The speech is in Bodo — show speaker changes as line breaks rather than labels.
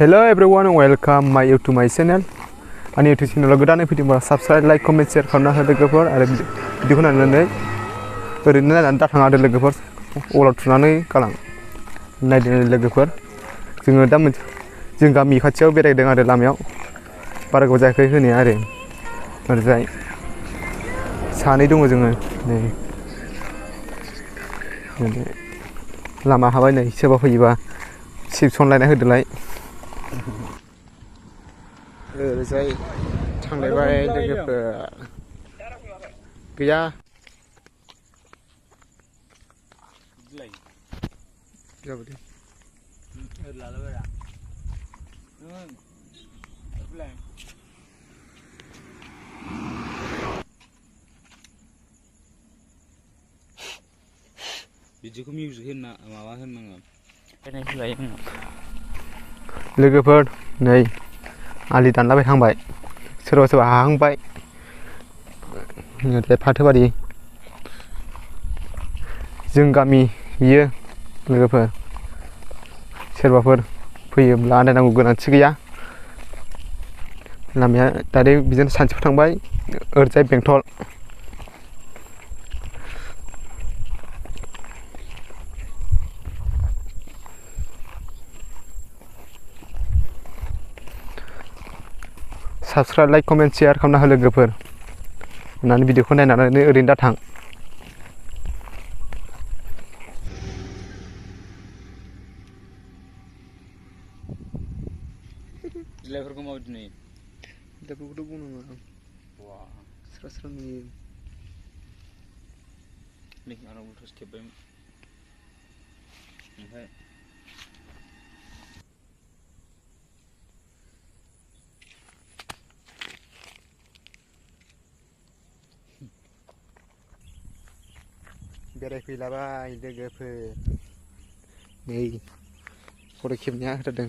Hello everyone, welcome to my channel. Ani YouTube channel godaनै फैदोंबा subscribe, like, comment, share खालामना हो लोगोफोर आरो भिडिअखौ नायनानै ओरैनो नायनानै दा थाङा लोगोफोर अलाव थुनानै गालां नायदो लोगोफोर जोङो दा जों गामि खाथियाव बेरायदों आरो लामायाव बारा गोबाव जायाखै होनाया आरो ओरैजाय सानै दङ जोङो नै लामा हाबाय नै सोरबा फैयोबा सिबसनलायना होदोलाय ओरैजाय थांलायबाय लोगोफोर गैया जाबाय
बिदिखौ मिउजिक होनना माबा होननाङा फैलाय
लोगोफोर नै आलि दानलाबाय थांबाय सोरबा सोरबा हाहांबाय ओरै फाथोबारि जों गामि बियो लोगोफोर सोरबाफोर फैयोब्ला आन्दायनांगौ गोनांथि गैया लामाया डाइरेक्ट बिदिनो सानसेफोर थांबाय ओरैजाय बेंटल Subscribe, like, comment, share खालामना हो लोगोफोर अननानै भिडिअखौ नायनानै ओरैनो दा थां
बिलाइफोरखौ माबायदि नुयो
बिलाइफोरखौथ' बुंनाङा
वा
स्रा स्रा नुयो
नै आंनाव उल्थासो खेबबाय ओमफ्राय
बेरायफैलाबाय लोगोफोर नै फट' खेबनाया होथारदों